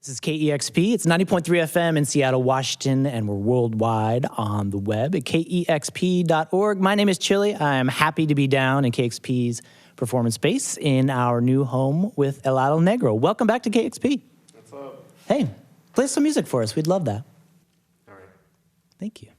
This is KEXP. It's 90.3 FM in Seattle, Washington, and we're worldwide on the web at kexp.org. My name is Chili. I'm happy to be down in KXP's performance space in our new home with Helado Negro. Welcome back to KXP. What's up? Hey, play some music for us. We'd love that. All right. Thank you.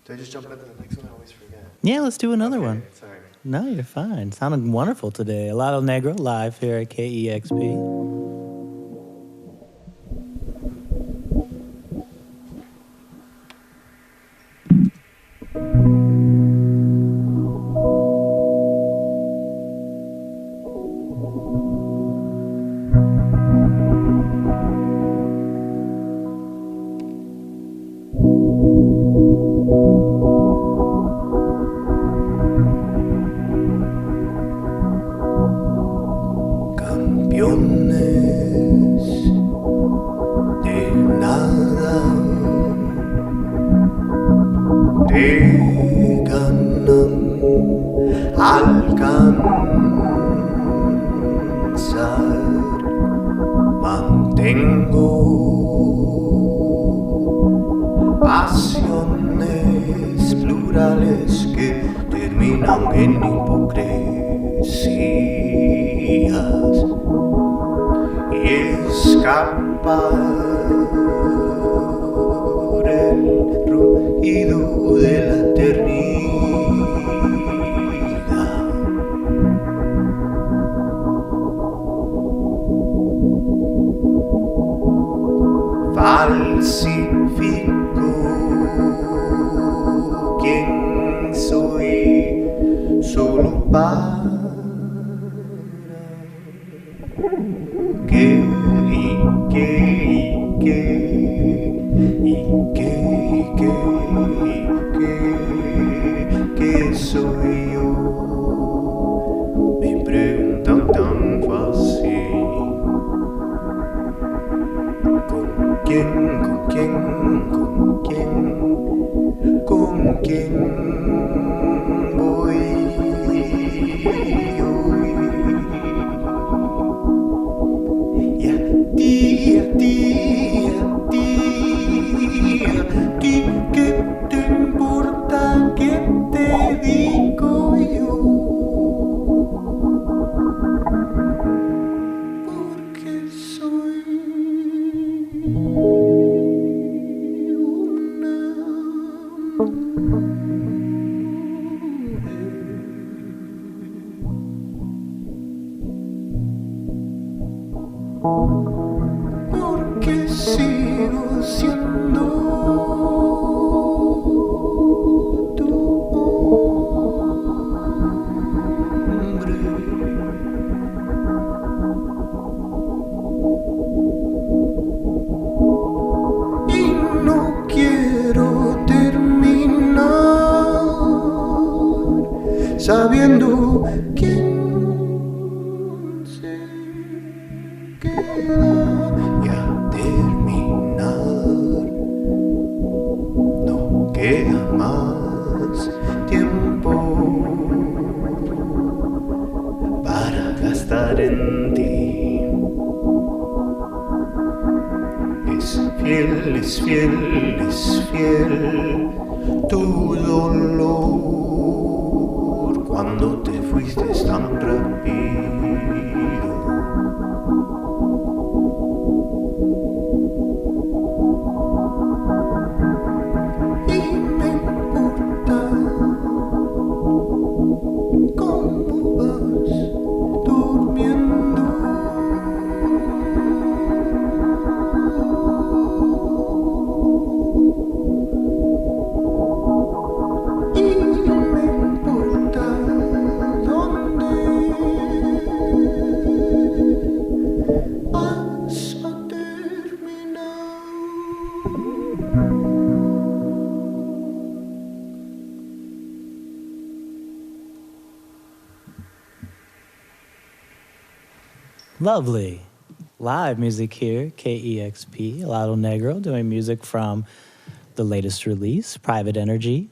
Do I just jump into the next one? I always forget. Yeah, let's do another one. Sorry. No, you're fine. Sounded wonderful today. Helado Negro live here at KEXP. Sabiendo quién se queda y a terminar no queda más tiempo para gastar en ti. Es fiel, es fiel, es fiel tu dolor cuando te fuiste tan rápido. Y me importa cómo vas durmiendo. Y me importa dónde Lovely. Live music here, KEXP, Helado Negro, doing music from the latest release, Private Energy.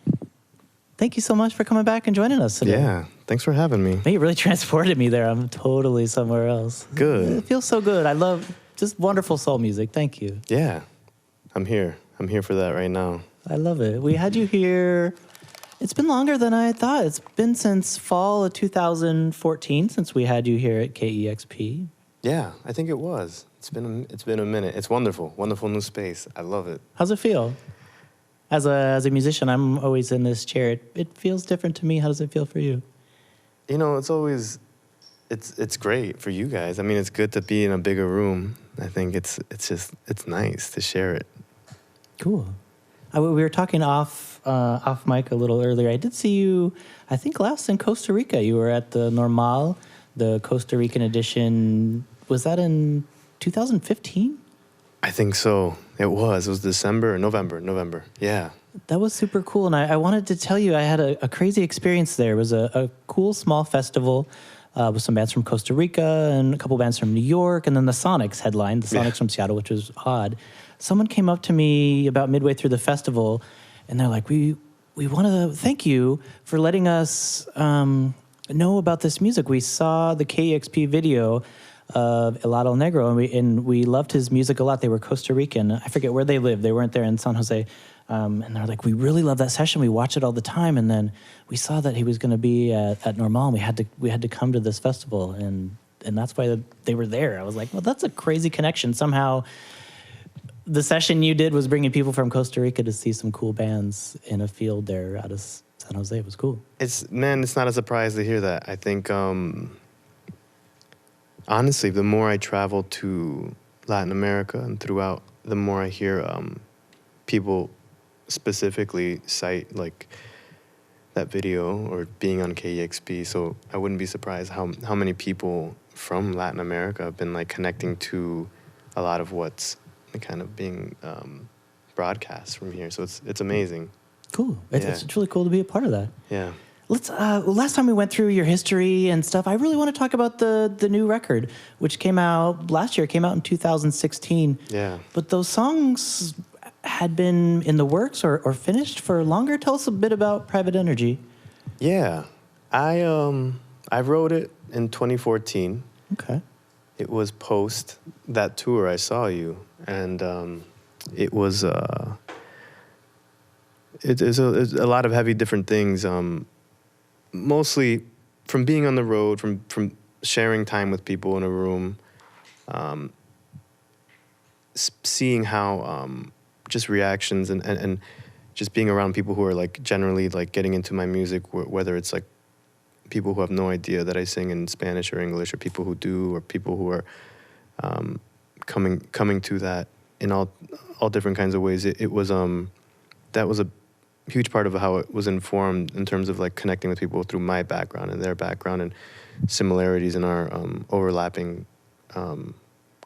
Thank you so much for coming back and joining us today. Yeah, thanks for having me. Man, you really transported me there. I'm totally somewhere else. Good. It feels so good. I love just wonderful soul music. Thank you. Yeah, I'm here. I'm here for that right now. I love it. We had you here. It's been longer than I thought. It's been since fall of 2014 since we had you here at KEXP. Yeah, I think it was. It's been a minute. It's wonderful. Wonderful new space. I love it. How's it feel? As a musician, I'm always in this chair. It feels different to me. How does it feel for you? You know, it's great for you guys. I mean, it's good to be in a bigger room. I think it's nice to share it. Cool. We were talking off mic a little earlier. I did see you, I think last in Costa Rica. You were at the Normal, the Costa Rican edition. Was that in 2015? I think so. It was December or November. Yeah. That was super cool. And I wanted to tell you, I had a crazy experience there. It was a cool small festival with some bands from Costa Rica and a couple bands from New York. And then the Sonics headlined, the Sonics from Seattle, which was odd. Someone came up to me about midway through the festival, and they're like, we want to thank you for letting us know about this music. We saw the KEXP video of Helado Negro, and we loved his music a lot. They were Costa Rican. I forget where they lived. They weren't there in San Jose. And they're like, we really love that session. We watch it all the time. And then we saw that he was going to be at Normal, and we had to come to this festival, and that's why they were there. I was like, well, that's a crazy connection. Somehow the session you did was bringing people from Costa Rica to see some cool bands in a field there out of San Jose. It was cool. It's not a surprise to hear that. I think, honestly, the more I travel to Latin America and throughout, the more I hear people specifically cite like that video or being on KEXP. So I wouldn't be surprised how many people from Latin America have been like connecting to a lot of what's kind of being broadcast from here. So it's amazing. Cool. It's really cool to be a part of that. Yeah. Let's. Last time we went through your history and stuff, I really want to talk about the new record, which came out last year. It came out in 2016. Yeah. But those songs had been in the works or finished for longer. Tell us a bit about Private Energy. Yeah. I wrote it in 2014. Okay. It was post that tour I saw you, and it was it's a lot of heavy different things. Mostly from being on the road, from sharing time with people in a room, seeing how just reactions and just being around people who are like generally like getting into my music, whether it's like people who have no idea that I sing in Spanish or English, or people who do, or people who are coming to that in all different kinds of ways. It was that was a huge part of how it was informed in terms of like connecting with people through my background and their background and similarities in our overlapping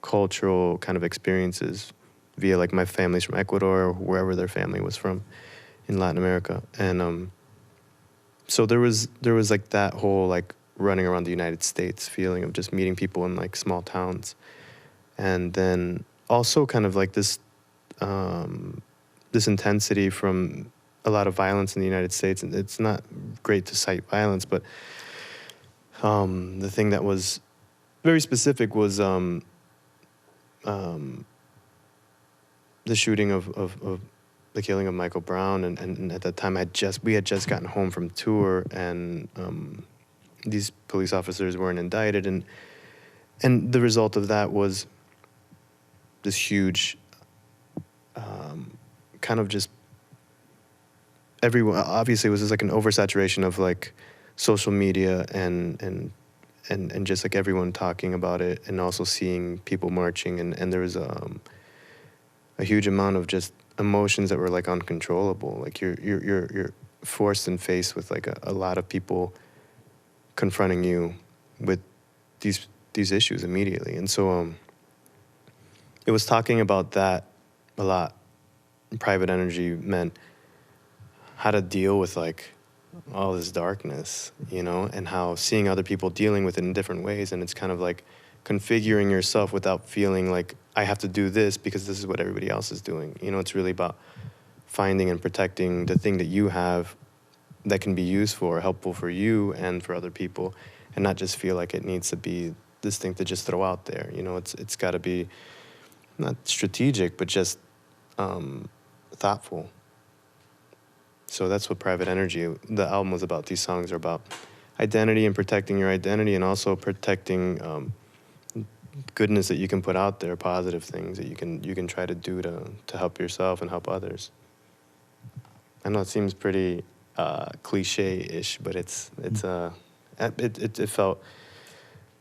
cultural kind of experiences via like my family's from Ecuador or wherever their family was from in Latin America. And so there was like that whole like running around the United States feeling of just meeting people in like small towns. And then also kind of like this intensity from a lot of violence in the United States. And it's not great to cite violence, but the thing that was very specific was the shooting of the killing of Michael Brown, and at that time we had just gotten home from tour, and these police officers weren't indicted, and the result of that was this huge kind of just everyone. Obviously, it was just like an oversaturation of like social media and just like everyone talking about it, and also seeing people marching, and there was a huge amount of just emotions that were like uncontrollable. Like you're forced and faced with like a lot of people confronting you with these issues immediately. And so it was talking about that a lot. Private Energy meant how to deal with like all this darkness, you know, and how seeing other people dealing with it in different ways. And it's kind of like configuring yourself without feeling like I have to do this because this is what everybody else is doing. You know, it's really about finding and protecting the thing that you have that can be useful or helpful for you and for other people, and not just feel like it needs to be this thing to just throw out there. You know, it's got to be not strategic, but just thoughtful. So that's what Private Energy, the album was about. These songs are about identity and protecting your identity, and also protecting goodness that you can put out there, positive things that you can try to do to help yourself and help others. I know it seems pretty cliche-ish, but it felt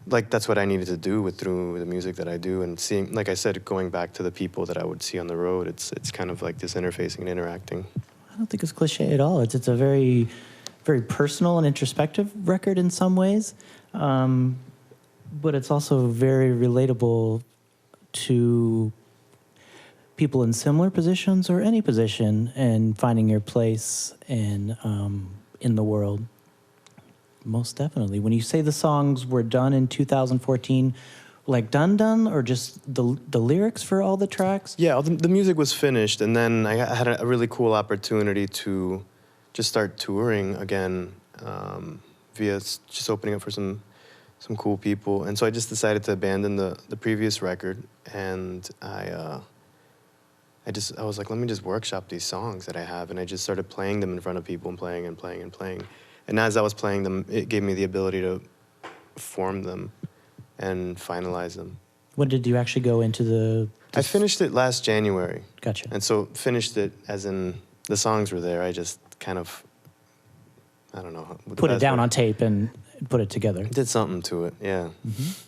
like that's what I needed to do through the music that I do, and seeing, like I said, going back to the people that I would see on the road. It's kind of like this interfacing and interacting. I don't think it's cliche at all. It's a very, very personal and introspective record in some ways, but it's also very relatable to people in similar positions or any position, and finding your place in the world. Most definitely. When you say the songs were done in 2014, like done, or just the lyrics for all the tracks? Yeah, the music was finished, and then I had a really cool opportunity to just start touring again via just opening up for some cool people. And so I just decided to abandon the previous record, and I was like, let me just workshop these songs that I have, and I just started playing them in front of people and playing and playing and playing. And as I was playing them, it gave me the ability to form them and finalize them. When did you actually go into the... I finished it last January. Gotcha. And so finished it as in the songs were there. I just kind of, I don't know. Put it down on tape and put it together. Did something to it, yeah. Mm-hmm.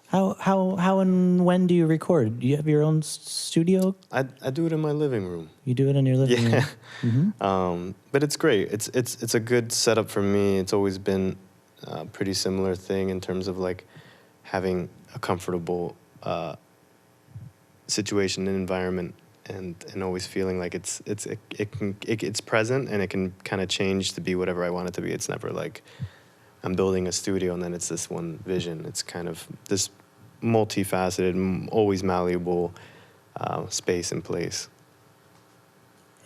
How and when do you record? Do you have your own studio? I do it in my living room. You do it in your living room? Mm-hmm. But it's great. It's a good setup for me. It's always been a pretty similar thing in terms of like having a comfortable situation and environment, and always feeling like it's present, and it can kind of change to be whatever I want it to be. It's never like I'm building a studio and then it's this one vision. It's kind of this multifaceted, always malleable space and place.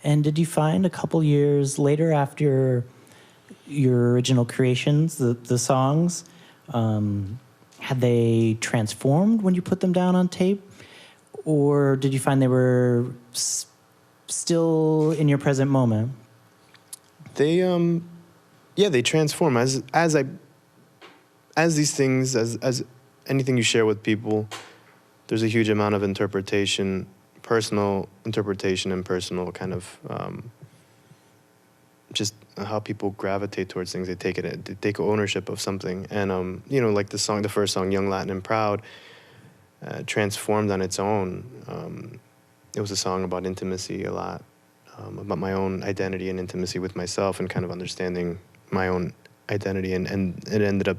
And did you find a couple years later, after your original creations, the songs, had they transformed when you put them down on tape? Or did you find they were still in your present moment? They transform as these things, as anything you share with people. There's a huge amount of interpretation, personal interpretation, and personal kind of just how people gravitate towards things. They take ownership of something, and like the first song, "Young, Latin, and Proud," transformed on its own. It was a song about intimacy a lot, about my own identity and intimacy with myself, and kind of understanding my own identity, and it ended up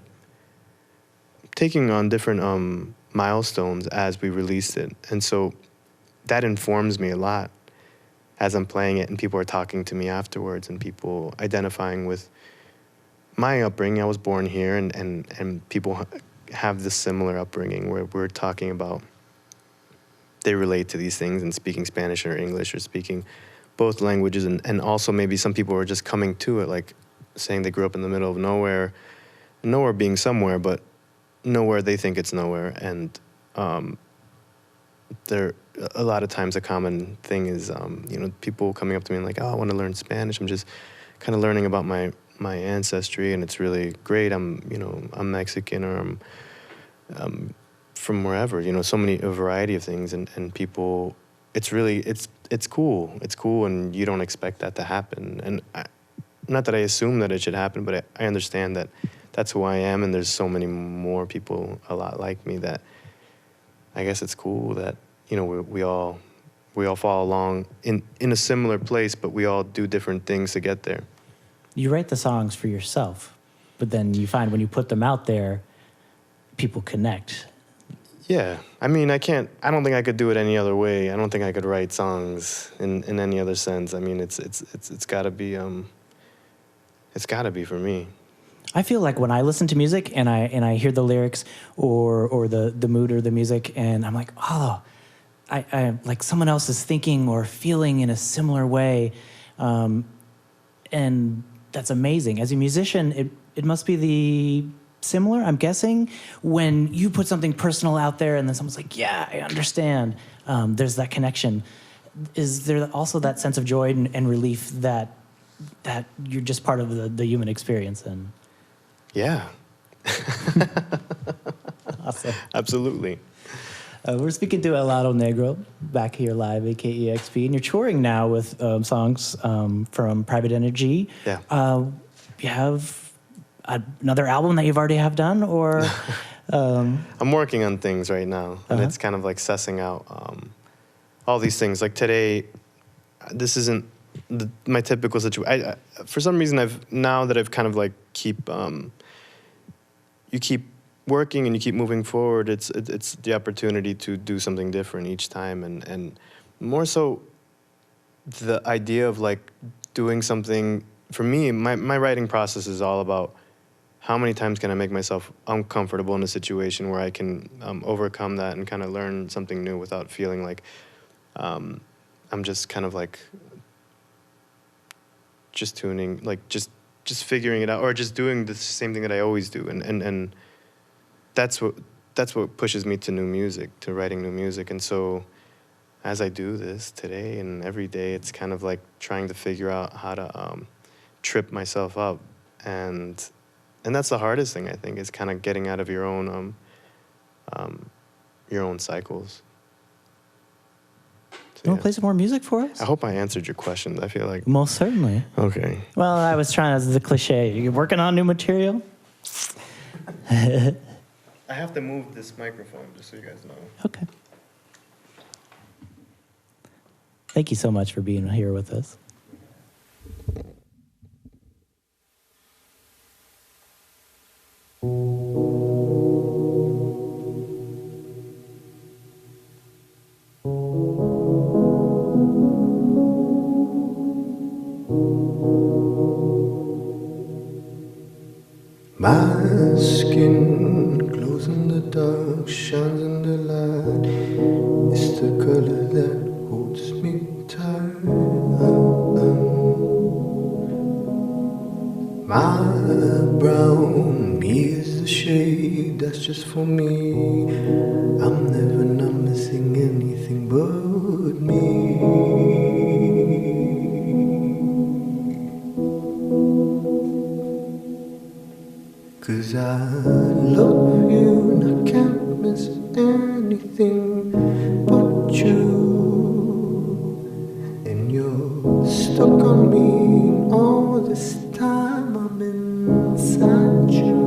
taking on different milestones as we released it. And so that informs me a lot as I'm playing it, and people are talking to me afterwards, and people identifying with my upbringing. I was born here, and people have this similar upbringing where we're talking about, they relate to these things and speaking Spanish or English or speaking both languages, and also maybe some people are just coming to it, like saying they grew up in the middle of nowhere being somewhere, but nowhere they think it's nowhere. And there a lot of times a common thing is people coming up to me and like, oh, I want to learn Spanish. I'm just kind of learning about my ancestry, and it's really great. I'm Mexican, or I'm from wherever, so a variety of things, and people, it's cool. It's cool, and you don't expect that to happen. And not that I assume that it should happen, but I understand that that's who I am, and there's so many more people a lot like me that I guess it's cool that, we all fall along in a similar place, but we all do different things to get there. You write the songs for yourself, but then you find when you put them out there, people connect. Yeah. I mean, I don't think I could do it any other way. I don't think I could write songs in any other sense. I mean, it's gotta be for me. I feel like when I listen to music and I hear the lyrics or the mood or the music, and I'm like, oh, I like someone else is thinking or feeling in a similar way, and that's amazing. As a musician, it must be similar, I'm guessing, when you put something personal out there and then someone's like, yeah, I understand. There's that connection. Is there also that sense of joy and relief that you're just part of the human experience? And Yeah. awesome. Absolutely. We're speaking to Helado Negro back here live at KEXP, and you're touring now with songs from Private Energy. Yeah. You have another album that you've already have done, or? I'm working on things right now, and it's kind of like sussing out all these things. Like today, this isn't my typical situation. For some reason, now that I've kind of like you keep working and you keep moving forward, it's the opportunity to do something different each time, and more so the idea of like doing something. For me, my writing process is all about how many times can I make myself uncomfortable in a situation where I can overcome that and kind of learn something new without feeling like I'm just kind of like just tuning, like just figuring it out, or just doing the same thing that I always do, and that's what pushes me to new music, to writing new music. And so as I do this today and every day, it's kind of like trying to figure out how to trip myself up, and that's the hardest thing, I think, is kind of getting out of your own cycles. So, You want to play some more music for us? I hope I answered your question. I feel like Most certainly. okay. Well, I was trying as the cliche. You're working on new material? I have to move this microphone just so you guys know. Okay. Thank you so much for being here with us. My skin glows in the dark, shines in the light. It's the color that holds me tight. My brown is the shade that's just for me. I'm never not missing anything but me. 'Cause I love you and I can't miss anything but you. And you're stuck on me, and all this time I'm inside you.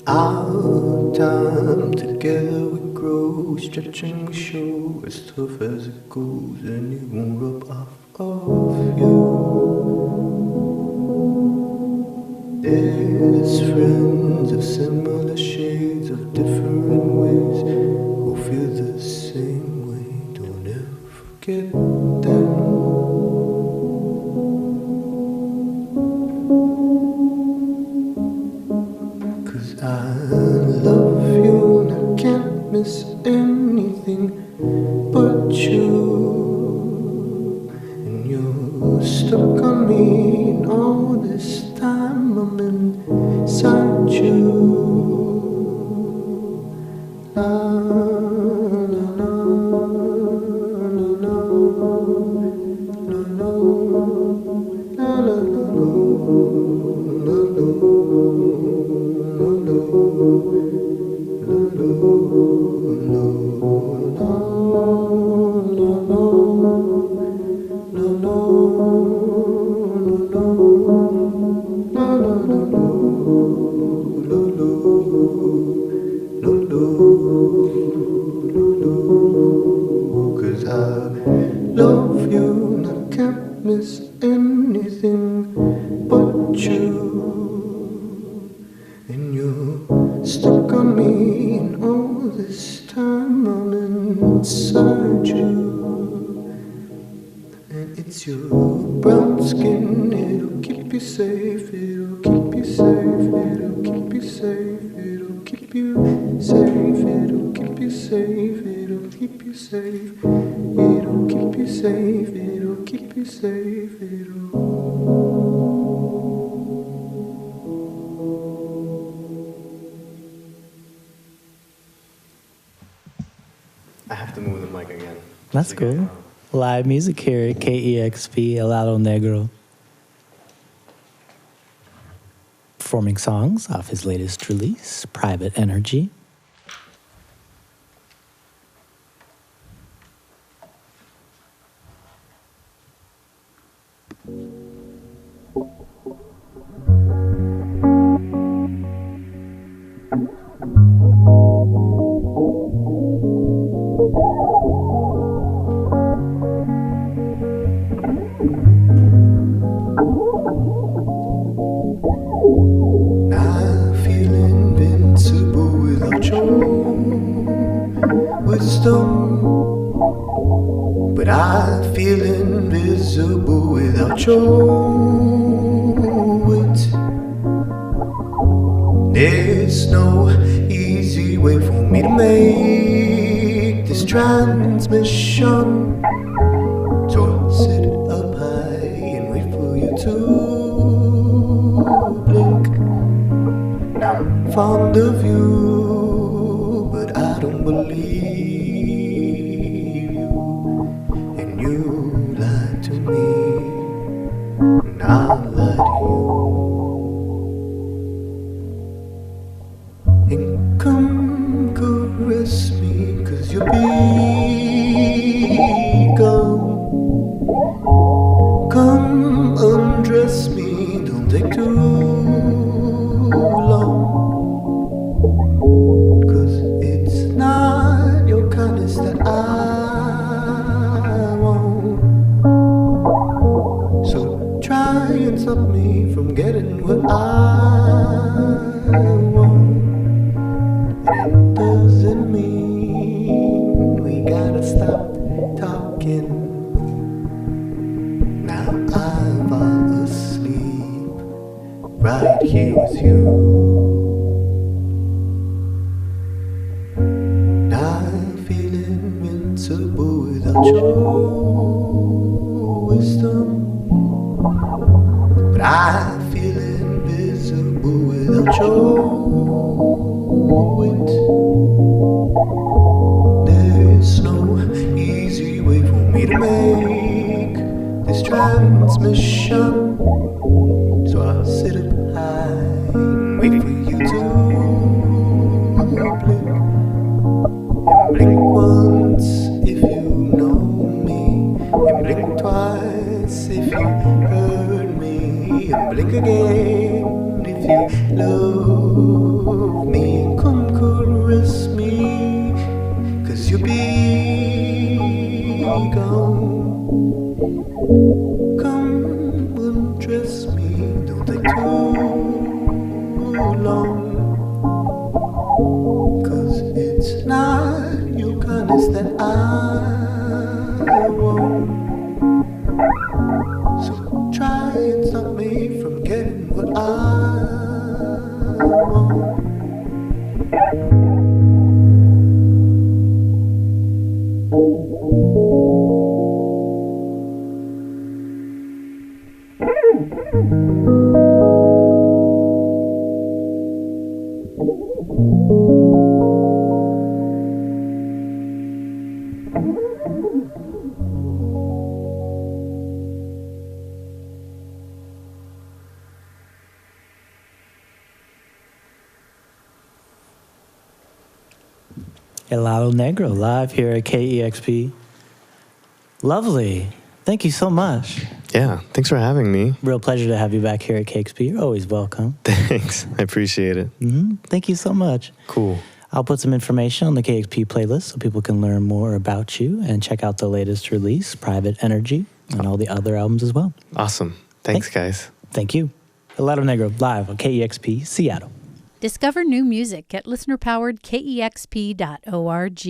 Our time together we grow, stretching we show as tough as it goes, and it won't rub off of you. There's friends of similar shades of different ways who feel the same way. Don't ever forget them. 'Cause I love you and I can't miss anything but you. And you're stuck on me, and all this time I'm inside you. La la la la la la la la la Cause I love you and I can't miss anything but you. And you're stuck on me, and all this time I'm inside you. And it's your brown brown skin. It'll keep you safe, it'll keep you safe, it'll keep you safe, it'll keep you safe, it'll keep you safe, it'll keep you safe, it'll keep you safe, it'll keep you safe, I have to move the mic again. That's cool. Live music here at KEXP, Helado Negro. Performing songs off his latest release, Private Energy. But I feel invisible without your wit. There's no easy way for me to make this transmission. So I'll sit up high and wait for you to blink. I'm fond of you, but I don't believe to me, and I'll lie to you. And come caress me, 'cause you'll be gone. Come undress me, don't take too long, 'cause it's not your kindness that I try and stop me from getting what I want. And it doesn't mean we gotta stop talking. Now I'm fall asleep right here with you. I feel invincible without your wisdom. But I feel invisible without your wit. There's no easy way for me to make this transmission. So I'll sit up high and wait for you to blink. And blink once if you know me, and blink twice if you heard me, and blink again if you love me. And come caress me, 'cause you'll be gone. Come undress me, don't take too long, 'cause it's not your kindness that I want. So try and stop me from getting what I want. Helado Negro live here at KEXP. Lovely. Thank you so much. Yeah, thanks for having me. Real pleasure to have you back here at KEXP. You're always welcome. Thanks. I appreciate it. Thank you so much. Cool. I'll put some information on the KEXP playlist so people can learn more about you and check out the latest release, Private Energy, and all the other albums as well. Awesome. Thanks, guys. Thank you. Helado Negro live on KEXP Seattle. Discover new music at listener-powered KEXP.org.